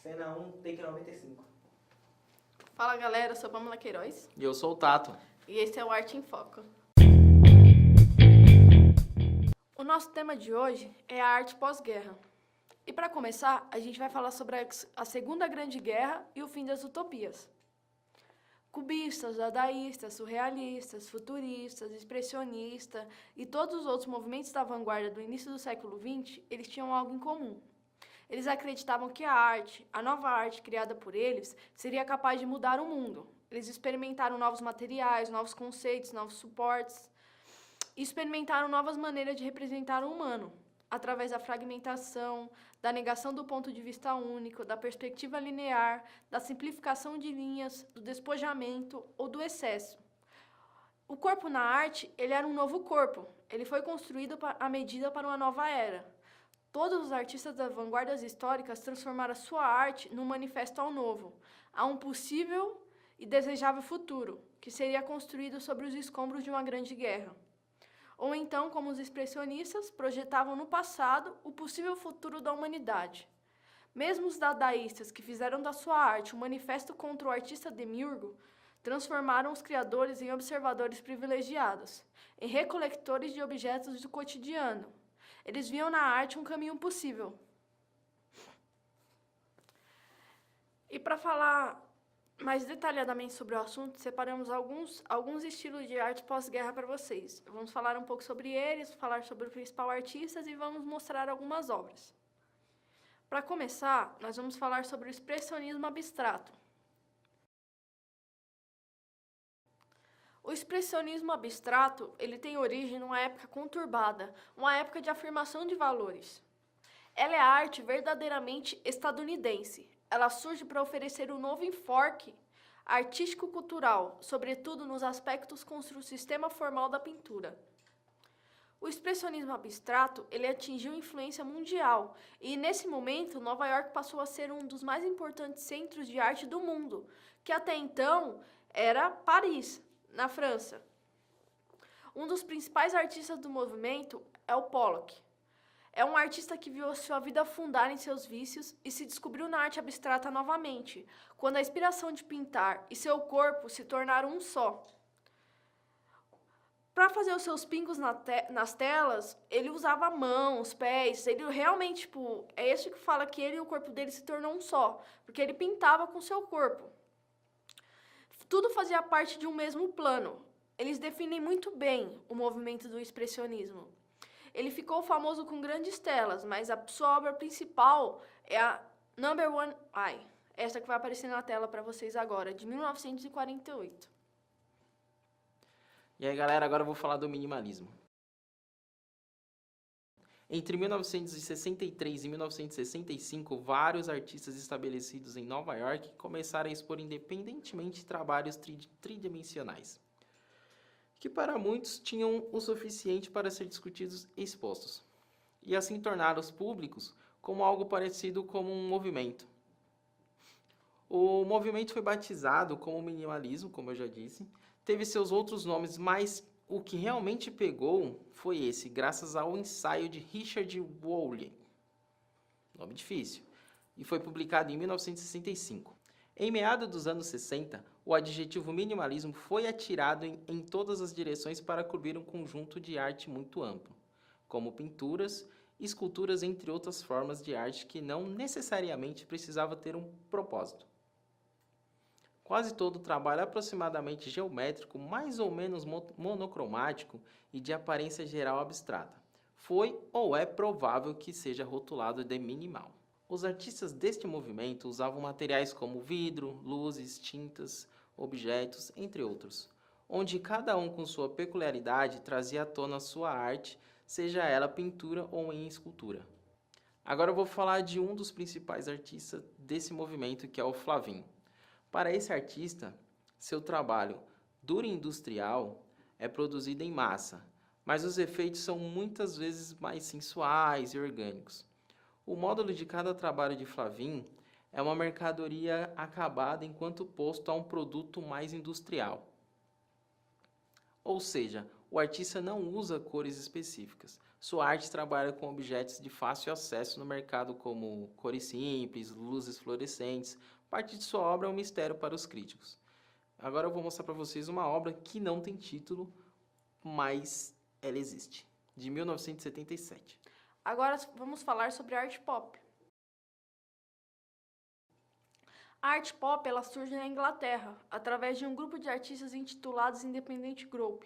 Cena 1, take 95. Fala galera, eu sou Pamela Queiroz E eu sou o Tato. e esse é o Arte em Foco. O nosso tema de hoje é a arte pós-guerra. E para começar, a gente vai falar sobre a Segunda Grande Guerra e o fim das utopias. Cubistas, dadaístas, surrealistas, futuristas, expressionistas e todos os outros movimentos da vanguarda do início do século XX, eles tinham algo em comum. Eles acreditavam que a nova arte criada por eles, seria capaz de mudar o mundo. Eles experimentaram novos materiais, novos conceitos, novos suportes, e experimentaram novas maneiras de representar o humano, através da fragmentação, da negação do ponto de vista único, da perspectiva linear, da simplificação de linhas, do despojamento ou do excesso. O corpo na arte, ele era um novo corpo. Ele foi construído à medida para uma nova era. Todos os artistas das vanguardas históricas transformaram a sua arte num manifesto ao novo, a um possível e desejável futuro, que seria construído sobre os escombros de uma grande guerra. Ou então, como os expressionistas, projetavam no passado o possível futuro da humanidade. Mesmo os dadaístas, que fizeram da sua arte um manifesto contra o artista demiurgo, transformaram os criadores em observadores privilegiados, em recolectores de objetos do cotidiano. Eles viam na arte um caminho possível. E para falar mais detalhadamente sobre o assunto, separamos alguns estilos de arte pós-guerra para vocês. Vamos falar um pouco sobre eles, falar sobre os principais artistas e vamos mostrar algumas obras. Para começar, nós vamos falar sobre o expressionismo abstrato. O expressionismo abstrato, ele tem origem numa época conturbada, uma época de afirmação de valores. Ela é a arte verdadeiramente estadunidense. Ela surge para oferecer um novo enfoque artístico-cultural, sobretudo nos aspectos contra o sistema formal da pintura. O expressionismo abstrato, ele atingiu influência mundial, e nesse momento, Nova York passou a ser um dos mais importantes centros de arte do mundo, que até então era Paris, na França. Um dos principais artistas do movimento é o Pollock. É um artista que viu a sua vida afundar em seus vícios e se descobriu na arte abstrata novamente, quando a inspiração de pintar e seu corpo se tornaram um só. Para fazer os seus pingos nas telas, ele usava mãos, pés, ele realmente, é isso que fala que ele e o corpo dele se tornou um só, porque ele pintava com seu corpo. Tudo fazia parte de um mesmo plano. Eles definem muito bem o movimento do expressionismo. Ele ficou famoso com grandes telas, mas a sua obra principal é a Number One Eye, essa que vai aparecer na tela para vocês agora, de 1948. E aí, galera, agora eu vou falar do minimalismo. Entre 1963 e 1965, vários artistas estabelecidos em Nova York começaram a expor independentemente trabalhos tridimensionais, que para muitos tinham o suficiente para ser discutidos e expostos, e assim torná-los públicos como algo parecido como um movimento. O movimento foi batizado como minimalismo, como eu já disse, teve seus outros nomes, mas o que realmente pegou foi esse, graças ao ensaio de Richard Woolley, nome difícil, e foi publicado em 1965. Em meados dos anos 60, o adjetivo minimalismo foi atirado em todas as direções para cobrir um conjunto de arte muito amplo, como pinturas, esculturas, entre outras formas de arte que não necessariamente precisava ter um propósito. Quase todo trabalho aproximadamente geométrico, mais ou menos monocromático e de aparência geral abstrata, foi ou é provável que seja rotulado de minimal. Os artistas deste movimento usavam materiais como vidro, luzes, tintas, objetos, entre outros, onde cada um com sua peculiaridade trazia à tona sua arte, seja ela pintura ou em escultura. Agora eu vou falar de um dos principais artistas desse movimento, que é o Flavin. Para esse artista, seu trabalho duro e industrial é produzido em massa, mas os efeitos são muitas vezes mais sensuais e orgânicos. O módulo de cada trabalho de Flavin é uma mercadoria acabada enquanto posto a um produto mais industrial. Ou seja, o artista não usa cores específicas, Sua arte trabalha com objetos de fácil acesso no mercado, como cores simples, luzes fluorescentes. Parte de sua obra é um mistério para os críticos. Agora eu vou mostrar para vocês uma obra que não tem título, mas ela existe, de 1977. Agora vamos falar sobre a arte pop. A arte pop ela surge na Inglaterra, através de um grupo de artistas intitulados Independent Group.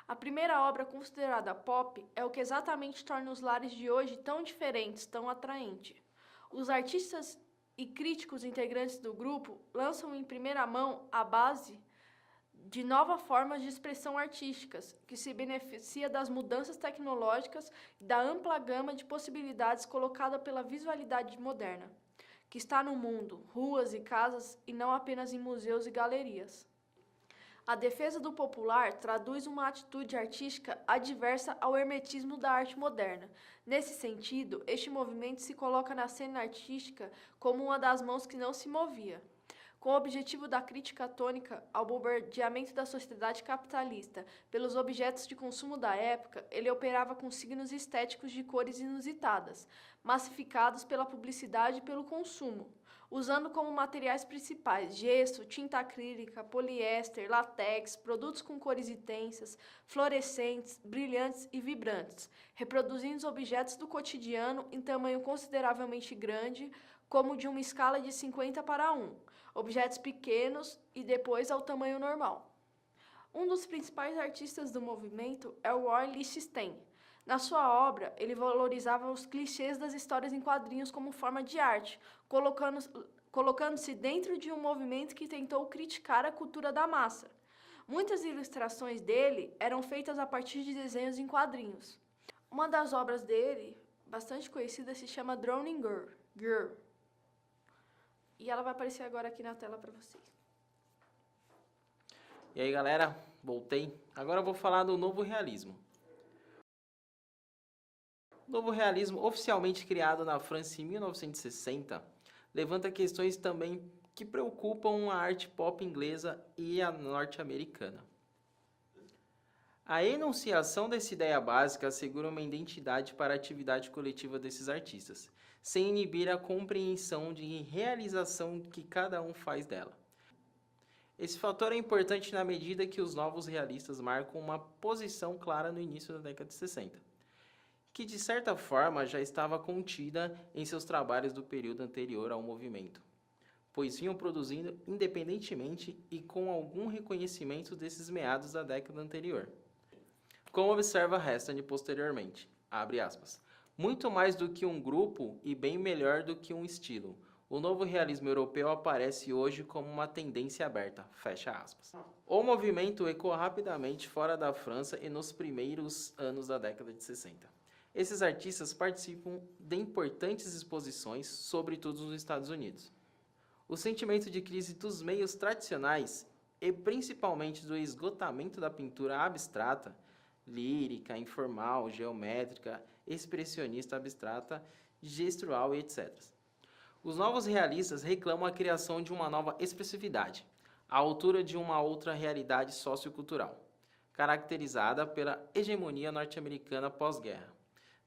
A primeira obra considerada pop é o que exatamente torna os lares de hoje tão diferentes, tão atraentes. Os artistas e críticos integrantes do grupo lançam em primeira mão a base de novas formas de expressão artísticas, que se beneficia das mudanças tecnológicas e da ampla gama de possibilidades colocada pela visualidade moderna, que está no mundo, ruas e casas, e não apenas em museus e galerias. A defesa do popular traduz uma atitude artística adversa ao hermetismo da arte moderna. Nesse sentido, este movimento se coloca na cena artística como uma das mãos que não se movia. Com o objetivo da crítica tônica ao bombardeamento da sociedade capitalista pelos objetos de consumo da época, ele operava com signos estéticos de cores inusitadas, massificados pela publicidade e pelo consumo, usando como materiais principais gesso, tinta acrílica, poliéster, látex, produtos com cores intensas, fluorescentes, brilhantes e vibrantes, reproduzindo os objetos do cotidiano em tamanho consideravelmente grande, como de uma escala de 50:1, objetos pequenos e depois ao tamanho normal. Um dos principais artistas do movimento é o Roy Lichtenstein. Na sua obra, ele valorizava os clichês das histórias em quadrinhos como forma de arte, colocando-se dentro de um movimento que tentou criticar a cultura da massa. Muitas ilustrações dele eram feitas a partir de desenhos em quadrinhos. Uma das obras dele, bastante conhecida, se chama Drowning Girl. E ela vai aparecer agora aqui na tela para vocês. E aí, galera, voltei. Agora eu vou falar do novo realismo. O novo realismo, oficialmente criado na França em 1960, levanta questões também que preocupam a arte pop inglesa e a norte-americana. A enunciação dessa ideia básica assegura uma identidade para a atividade coletiva desses artistas, sem inibir a compreensão de realização que cada um faz dela. Esse fator é importante na medida que os novos realistas marcam uma posição clara no início da década de 60, que de certa forma já estava contida em seus trabalhos do período anterior ao movimento, pois vinham produzindo independentemente e com algum reconhecimento desses meados da década anterior. Como observa Heston posteriormente, abre aspas, muito mais do que um grupo e bem melhor do que um estilo, o novo realismo europeu aparece hoje como uma tendência aberta, fecha aspas. O movimento ecoou rapidamente fora da França e nos primeiros anos da década de 60. Esses artistas participam de importantes exposições, sobretudo nos Estados Unidos. O sentimento de crise dos meios tradicionais e principalmente do esgotamento da pintura abstrata, lírica, informal, geométrica, expressionista abstrata, gestual e etc. Os novos realistas reclamam a criação de uma nova expressividade, à altura de uma outra realidade sociocultural, caracterizada pela hegemonia norte-americana pós-guerra,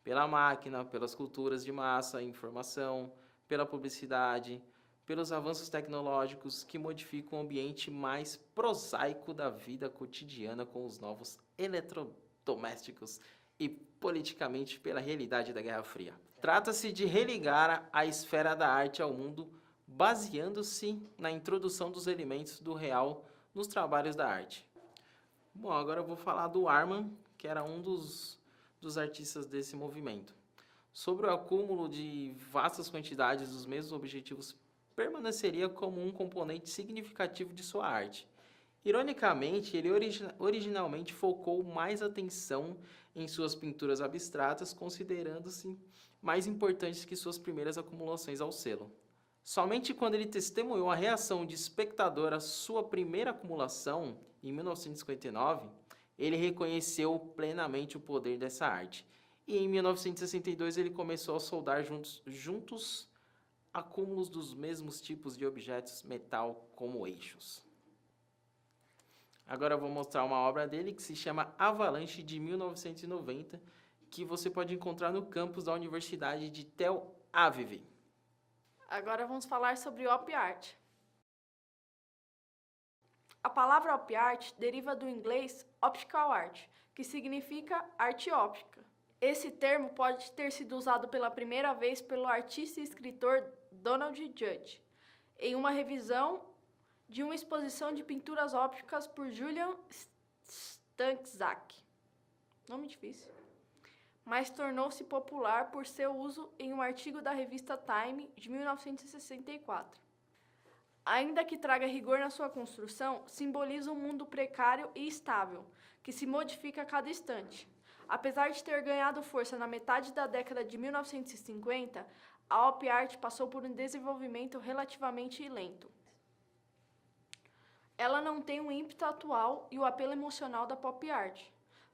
pela máquina, pelas culturas de massa e informação, pela publicidade, pelos avanços tecnológicos que modificam o ambiente mais prosaico da vida cotidiana com os novos eletrodomésticos e politicamente pela realidade da Guerra Fria. Trata-se de religar a esfera da arte ao mundo, baseando-se na introdução dos elementos do real nos trabalhos da arte. Bom, agora eu vou falar do Arman, que era um dos artistas desse movimento. Sobre o acúmulo de vastas quantidades dos mesmos objetivos, permaneceria como um componente significativo de sua arte. Ironicamente, ele originalmente focou mais atenção em suas pinturas abstratas, considerando-se mais importantes que suas primeiras acumulações ao selo. Somente quando ele testemunhou a reação de espectador à sua primeira acumulação, em 1959, ele reconheceu plenamente o poder dessa arte. E em 1962 ele começou a soldar juntos acúmulos dos mesmos tipos de objetos metal como eixos. Agora eu vou mostrar uma obra dele que se chama Avalanche, de 1990, que você pode encontrar no campus da Universidade de Tel Aviv. Agora vamos falar sobre op art. A palavra op art deriva do inglês optical art, que significa arte óptica. Esse termo pode ter sido usado pela primeira vez pelo artista e escritor Donald Judd, em uma revisão de uma exposição de pinturas ópticas por Julian Stanczak. Nome difícil. Mas tornou-se popular por seu uso em um artigo da revista Time de 1964. Ainda que traga rigor na sua construção, simboliza um mundo precário e estável, que se modifica a cada instante. Apesar de ter ganhado força na metade da década de 1950, a op art passou por um desenvolvimento relativamente lento. Ela não tem o ímpeto atual e o apelo emocional da pop art,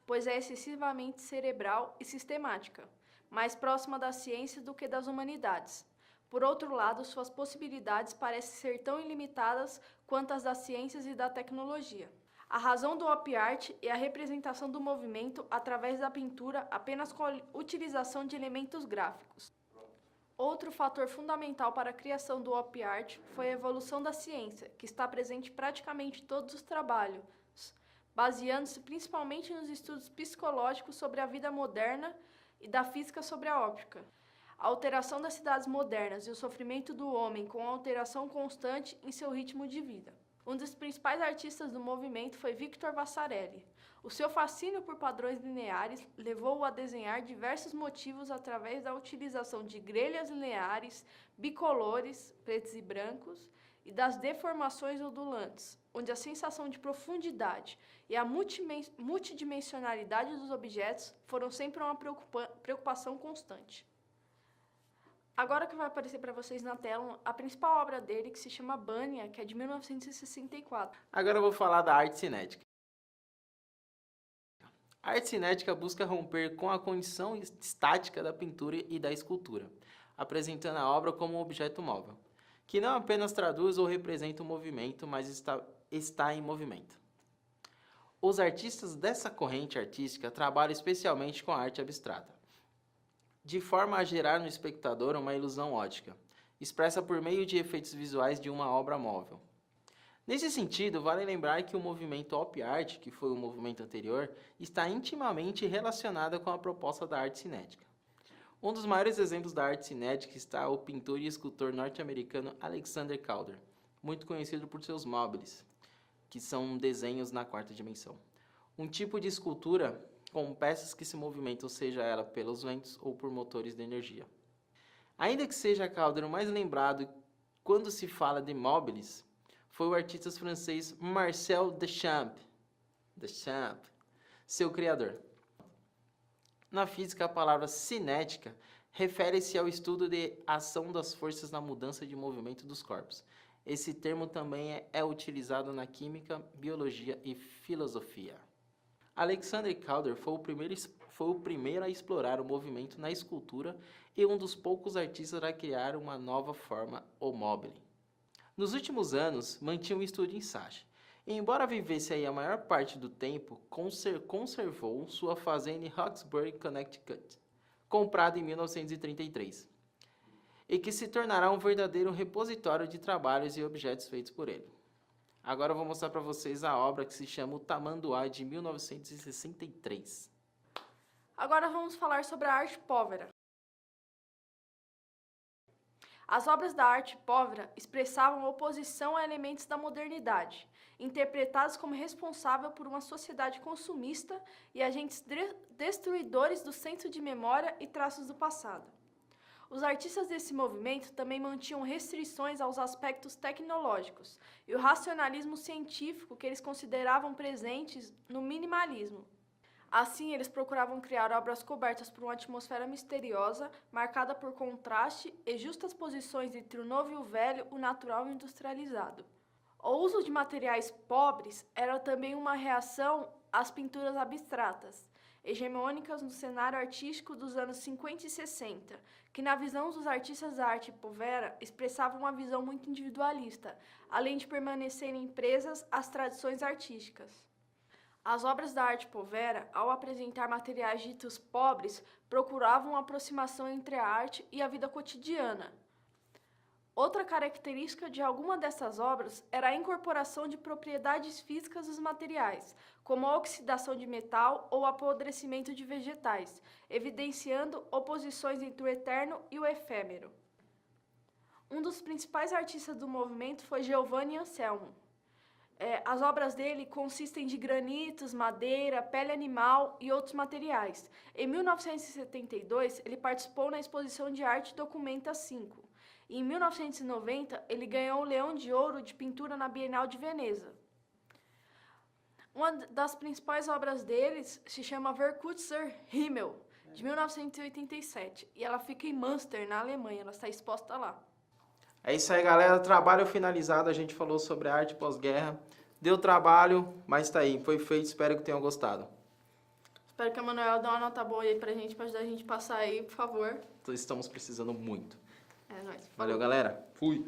pois é excessivamente cerebral e sistemática, mais próxima da ciência do que das humanidades. Por outro lado, suas possibilidades parecem ser tão ilimitadas quanto as das ciências e da tecnologia. A razão do op art é a representação do movimento através da pintura apenas com a utilização de elementos gráficos. Outro fator fundamental para a criação do op art foi a evolução da ciência, que está presente em praticamente todos os trabalhos, baseando-se principalmente nos estudos psicológicos sobre a vida moderna e da física sobre a óptica. A alteração das cidades modernas e o sofrimento do homem com a alteração constante em seu ritmo de vida. Um dos principais artistas do movimento foi Victor Vasarely. O seu fascínio por padrões lineares levou-o a desenhar diversos motivos através da utilização de grelhas lineares, bicolores, pretos e brancos, e das deformações ondulantes, onde a sensação de profundidade e a multidimensionalidade dos objetos foram sempre uma preocupação constante. Agora que vai aparecer para vocês na tela a principal obra dele, que se chama Bânia, que é de 1964. Agora eu vou falar da arte cinética. A arte cinética busca romper com a condição estática da pintura e da escultura, apresentando a obra como um objeto móvel, que não apenas traduz ou representa o movimento, mas está em movimento. Os artistas dessa corrente artística trabalham especialmente com a arte abstrata, de forma a gerar no espectador uma ilusão ótica, expressa por meio de efeitos visuais de uma obra móvel. Nesse sentido, vale lembrar que o movimento op art, que foi o movimento anterior, está intimamente relacionado com a proposta da arte cinética. Um dos maiores exemplos da arte cinética está o pintor e escultor norte-americano Alexander Calder, muito conhecido por seus mobiles, que são desenhos na quarta dimensão. Um tipo de escultura com peças que se movimentam, seja ela pelos ventos ou por motores de energia. Ainda que seja Calder o mais lembrado quando se fala de mobiles, foi o artista francês Marcel Duchamp, seu criador. Na física, a palavra cinética refere-se ao estudo de ação das forças na mudança de movimento dos corpos. Esse termo também é utilizado na química, biologia e filosofia. Alexander Calder foi o primeiro a explorar o movimento na escultura e um dos poucos artistas a criar uma nova forma, o mobile. Nos últimos anos, mantinha um estúdio em Sacha. E, embora vivesse aí a maior parte do tempo, conservou sua fazenda em Roxbury, Connecticut, comprada em 1933, e que se tornará um verdadeiro repositório de trabalhos e objetos feitos por ele. Agora eu vou mostrar para vocês a obra que se chama O Tamanduá, de 1963. Agora vamos falar sobre a arte povera. As obras da arte povera expressavam oposição a elementos da modernidade, interpretados como responsável por uma sociedade consumista e agentes destruidores do senso de memória e traços do passado. Os artistas desse movimento também mantinham restrições aos aspectos tecnológicos e o racionalismo científico que eles consideravam presentes no minimalismo. Assim, eles procuravam criar obras cobertas por uma atmosfera misteriosa, marcada por contraste e justas posições entre o novo e o velho, o natural e o industrializado. O uso de materiais pobres era também uma reação às pinturas abstratas, hegemônicas no cenário artístico dos anos 50 e 60, que na visão dos artistas da arte povera expressavam uma visão muito individualista, além de permanecerem presas às tradições artísticas. As obras da arte povera, ao apresentar materiais ditos pobres, procuravam uma aproximação entre a arte e a vida cotidiana. Outra característica de alguma dessas obras era a incorporação de propriedades físicas dos materiais, como a oxidação de metal ou apodrecimento de vegetais, evidenciando oposições entre o eterno e o efêmero. Um dos principais artistas do movimento foi Giovanni Anselmo. As obras dele consistem de granitos, madeira, pele animal e outros materiais. Em 1972, ele participou na exposição de arte Documenta 5. Em 1990, ele ganhou o Leão de Ouro de pintura na Bienal de Veneza. Uma das principais obras deles se chama Verkürzer Himmel, de 1987, e ela fica em Münster, na Alemanha, ela está exposta lá. É isso aí, galera. Trabalho finalizado. A gente falou sobre a arte pós-guerra. Deu trabalho, mas tá aí. Foi feito. Espero que tenham gostado. Espero que a Manuela dê uma nota boa aí pra gente, pra ajudar a gente a passar aí, por favor. Estamos precisando muito. É nóis. Valeu, galera. Fui.